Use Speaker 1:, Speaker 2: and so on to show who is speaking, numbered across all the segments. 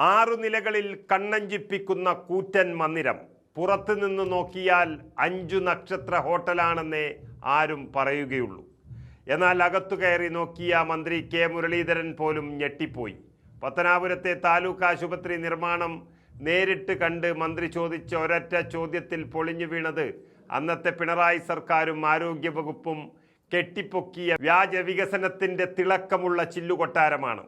Speaker 1: 6 നിലകളിൽ കണ്ണഞ്ചിപ്പിക്കുന്ന കൂറ്റൻ മന്ദിരം. പുറത്തുനിന്ന് നോക്കിയാൽ 5 നക്ഷത്ര ഹോട്ടലാണെന്നേ ആരും പറയുകയുള്ളൂ. എന്നാൽ അകത്തു കയറി നോക്കിയ മന്ത്രി കെ മുരളീധരൻ പോലും ഞെട്ടിപ്പോയി. പത്തനാപുരത്തെ താലൂക്ക് ആശുപത്രി നിർമ്മാണം നേരിട്ട് കണ്ട് മന്ത്രി ചോദിച്ച ഒരൊറ്റ ചോദ്യത്തിൽ പൊളിഞ്ഞു വീണത് അന്നത്തെ പിണറായി സർക്കാരും ആരോഗ്യവകുപ്പും കെട്ടിപ്പൊക്കിയ വ്യാജ വികസനത്തിൻ്റെ തിളക്കമുള്ള ചില്ലുകൊട്ടാരമാണ്.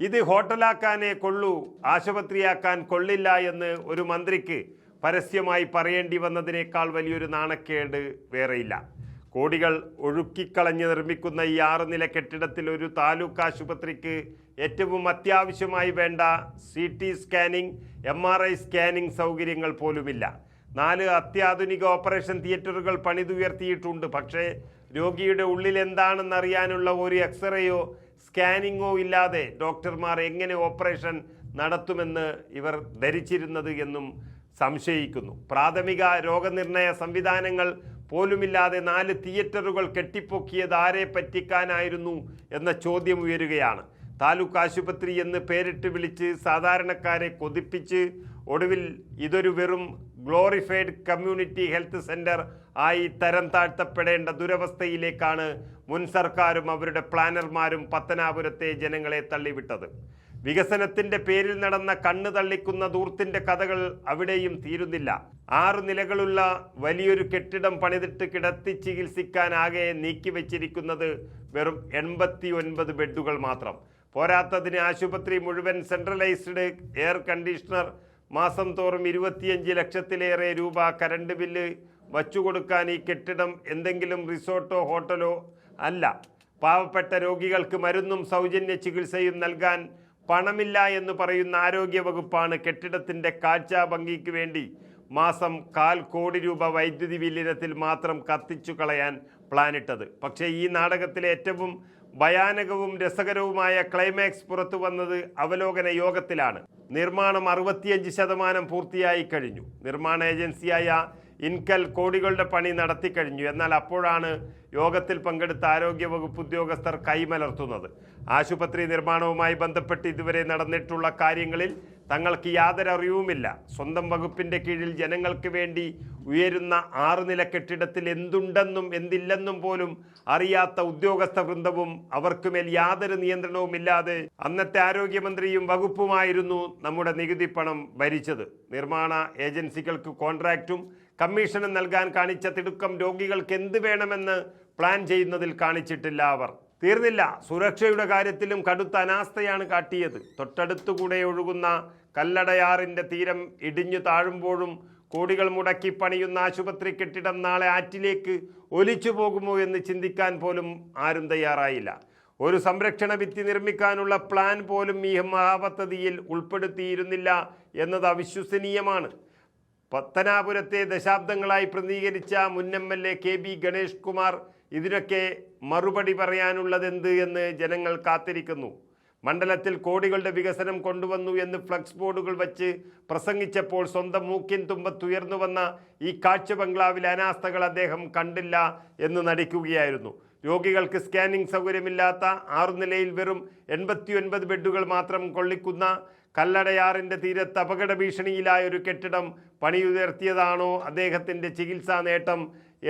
Speaker 1: ഇത് ഹോട്ടലാക്കാനേ കൊള്ളൂ, ആശുപത്രിയാക്കാൻ കൊള്ളില്ല എന്ന് ഒരു മന്ത്രിക്ക് പരസ്യമായി പറയേണ്ടി വന്നതിനേക്കാൾ വലിയൊരു നാണക്കേട് വേറെയില്ല. കോടികൾ ഒഴുക്കിക്കളഞ്ഞ് നിർമ്മിക്കുന്ന ഈ 6 നില കെട്ടിടത്തിൽ ഒരു താലൂക്ക് ആശുപത്രിക്ക് ഏറ്റവും അത്യാവശ്യമായി വേണ്ട CT സ്കാനിംഗ്, MRI സ്കാനിംഗ് സൗകര്യങ്ങൾ പോലുമില്ല. 4 അത്യാധുനിക ഓപ്പറേഷൻ തിയേറ്ററുകൾ പണിതുയർത്തിയിട്ടുണ്ട്. പക്ഷേ രോഗിയുടെ ഉള്ളിൽ എന്താണെന്നറിയാനുള്ള ഒരു എക്സ്റേയോ സ്കാനിങ്ങോ ഇല്ലാതെ ഡോക്ടർമാർ എങ്ങനെ ഓപ്പറേഷൻ നടത്തുമെന്ന് ഇവർ ധരിച്ചിരുന്നത് എന്നും സംശയിക്കുന്നു. പ്രാഥമിക രോഗനിർണയ സംവിധാനങ്ങൾ പോലുമില്ലാതെ 4 തിയേറ്ററുകൾ കെട്ടിപ്പൊക്കിയത് ആരെ പറ്റിക്കാനായിരുന്നു എന്ന ചോദ്യം ഉയരുകയാണ്. താലൂക്ക് ആശുപത്രി എന്ന് പേരിട്ട് വിളിച്ച് സാധാരണക്കാരെ കൊതിപ്പിച്ച് ഒടുവിൽ ഇതൊരു വെറും ഗ്ലോറിഫൈഡ് കമ്മ്യൂണിറ്റി ഹെൽത്ത് സെൻറ്റർ ആയി തരം താഴ്ത്തപ്പെടേണ്ട ദുരവസ്ഥയിലേക്കാണ് മുൻ സർക്കാരും അവരുടെ പ്ലാനർമാരും പത്തനാപുരത്തെ ജനങ്ങളെ തള്ളിവിട്ടത്. വികസനത്തിൻ്റെ പേരിൽ നടന്ന കണ്ണ് തള്ളിക്കുന്ന ദൂർത്തിൻ്റെ കഥകൾ അവിടെയും തീരുന്നില്ല. 6 നിലകളുള്ള വലിയൊരു കെട്ടിടം പണിതിട്ട് കിടത്തി ചികിത്സിക്കാനാകെ നീക്കിവെച്ചിരിക്കുന്നത് വെറും 89 ബെഡുകൾ മാത്രം. പോരാത്തതിന് ആശുപത്രി മുഴുവൻ സെൻട്രലൈസ്ഡ് എയർ കണ്ടീഷണർ, മാസം തോറും 25 ലക്ഷത്തിലേറെ രൂപ കരണ്ട് ബില്ല് വച്ചുകൊടുക്കാൻ ഈ കെട്ടിടം എന്തെങ്കിലും റിസോർട്ടോ ഹോട്ടലോ അല്ല. പാവപ്പെട്ട രോഗികൾക്ക് മരുന്നും സൗജന്യ ചികിത്സയും നൽകാൻ പണമില്ല എന്ന് പറയുന്ന ആരോഗ്യവകുപ്പാണ് കെട്ടിടത്തിൻ്റെ കാഴ്ചാ ഭംഗിക്ക് വേണ്ടി മാസം 1/4 കോടി രൂപ വൈദ്യുതി ബില്ലിനത്തിൽ മാത്രം കത്തിച്ചു കളയാൻ പ്ലാനിട്ടത്. പക്ഷേ ഈ നാടകത്തിലെ ഏറ്റവും ഭയാനകവും രസകരവുമായ ക്ലൈമാക്സ് പുറത്തു വന്നത് അവലോകന യോഗത്തിലാണ്. നിർമ്മാണം 65% പൂർത്തിയായി കഴിഞ്ഞു. നിർമ്മാണ ഏജൻസിയായ ഇൻകൽ കോടികളുടെ പണി നടത്തിക്കഴിഞ്ഞു. എന്നാൽ അപ്പോഴാണ് യോഗത്തിൽ പങ്കെടുത്ത ആരോഗ്യവകുപ്പ് ഉദ്യോഗസ്ഥർ കൈമലർത്തുന്നത്. ആശുപത്രി നിർമ്മാണവുമായി ബന്ധപ്പെട്ട് ഇതുവരെ നടന്നിട്ടുള്ള കാര്യങ്ങളിൽ തങ്ങൾക്ക് യാതൊരു അറിവുമില്ല. സ്വന്തം വകുപ്പിൻ്റെ കീഴിൽ ജനങ്ങൾക്ക് വേണ്ടി ഉയരുന്ന 6 നില കെട്ടിടത്തിൽ എന്തുണ്ടെന്നും എന്തില്ലെന്നും പോലും അറിയാത്ത ഉദ്യോഗസ്ഥ വൃന്ദവും അവർക്കുമേൽ യാതൊരു നിയന്ത്രണവുമില്ലാതെ അന്നത്തെ ആരോഗ്യമന്ത്രിയും വകുപ്പുമായിരുന്നു നമ്മുടെ നികുതി പണം ഭരിച്ചത്. നിർമ്മാണ ഏജൻസികൾക്ക് കോൺട്രാക്റ്റും കമ്മീഷനും നൽകാൻ കാണിച്ച തിടുക്കം രോഗികൾക്ക് എന്ത് വേണമെന്ന് പ്ലാൻ ചെയ്യുന്നതിൽ കാണിച്ചിട്ടില്ല അവർ. തീർന്നില്ല, സുരക്ഷയുടെ കാര്യത്തിലും കടുത്ത അനാസ്ഥയാണ് കാട്ടിയത്. തൊട്ടടുത്തുകൂടെ ഒഴുകുന്ന കല്ലടയാറിൻ്റെ തീരം ഇടിഞ്ഞു താഴുമ്പോഴും കോടികൾ മുടക്കി പണിയുന്ന ആശുപത്രി കെട്ടിടം നാളെ ആറ്റിലേക്ക് ഒലിച്ചു പോകുമോ എന്ന് ചിന്തിക്കാൻ പോലും ആരും തയ്യാറായില്ല. ഒരു സംരക്ഷണ ഭിത്തി നിർമ്മിക്കാനുള്ള പ്ലാൻ പോലും ഈ മഹാപദ്ധതിയിൽ ഉൾപ്പെടുത്തിയിരുന്നില്ല എന്നത് അവിശ്വസനീയമാണ്. പത്തനാപുരത്തെ ദശാബ്ദങ്ങളായി പ്രതിനിധീകരിച്ച മുൻ MLA KB ഗണേഷ് കുമാർ ഇതിനൊക്കെ മറുപടി പറയാനുള്ളതെന്ത് എന്ന് ജനങ്ങൾ കാത്തിരിക്കുന്നു. മണ്ഡലത്തിൽ കോടികളുടെ വികസനം കൊണ്ടുവന്നു എന്ന് ഫ്ലക്സ് ബോർഡുകൾ വച്ച് പ്രസംഗിച്ചപ്പോൾ സ്വന്തം മൂക്കിൻ തുമ്പത്തുയർന്നു വന്ന ഈ കാഴ്ച ബംഗ്ലാവിലെ അനാസ്ഥകൾ അദ്ദേഹം കണ്ടില്ല എന്ന് നടിക്കുകയായിരുന്നു. രോഗികൾക്ക് സ്കാനിംഗ് സൗകര്യമില്ലാത്ത 6 നിലയിൽ വെറും 89 ബെഡുകൾ മാത്രം കൊള്ളിക്കുന്ന കല്ലടയാറിൻ്റെ തീരത്ത് അപകട ഭീഷണിയിലായ ഒരു കെട്ടിടം പണിയുയർത്തിയതാണോ അദ്ദേഹത്തിൻ്റെ ചികിത്സാ നേട്ടം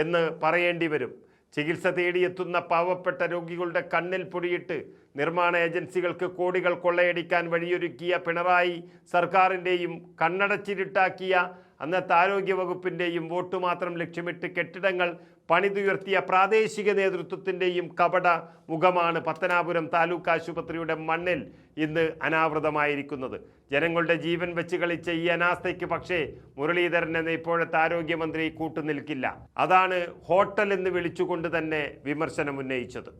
Speaker 1: എന്ന് പറയേണ്ടി വരും. ചികിത്സ തേടിയെത്തുന്ന പാവപ്പെട്ട രോഗികളുടെ കണ്ണിൽ പൊടിയിട്ട് നിർമ്മാണ ഏജൻസികൾക്ക് കോടികൾ കൊള്ളയടിക്കാൻ വഴിയൊരുക്കിയ പിണറായി സർക്കാരിൻ്റെയും കണ്ണടച്ചിരുട്ടാക്കിയ അന്നത്തെ ആരോഗ്യവകുപ്പിൻ്റെയും വോട്ട് മാത്രം ലക്ഷ്യമിട്ട് കെട്ടിടങ്ങൾ പണിതുയർത്തിയ പ്രാദേശിക നേതൃത്വത്തിൻ്റെയും കപട മുഖമാണ് പത്തനാപുരം താലൂക്ക് ആശുപത്രിയുടെ മണ്ണിൽ ഇന്ന് അനാവൃതമായിരിക്കുന്നത്. ജനങ്ങളുടെ ജീവൻ വെച്ച് കളിച്ച ഈ അനാസ്ഥയ്ക്ക് പക്ഷേ മുരളീധരൻ എന്ന ഇപ്പോഴത്തെ ആരോഗ്യമന്ത്രി കൂട്ടുനിൽക്കില്ല. അതാണ് ഹോട്ടൽ എന്ന് വിളിച്ചുകൊണ്ട് തന്നെ വിമർശനം ഉന്നയിച്ചത്.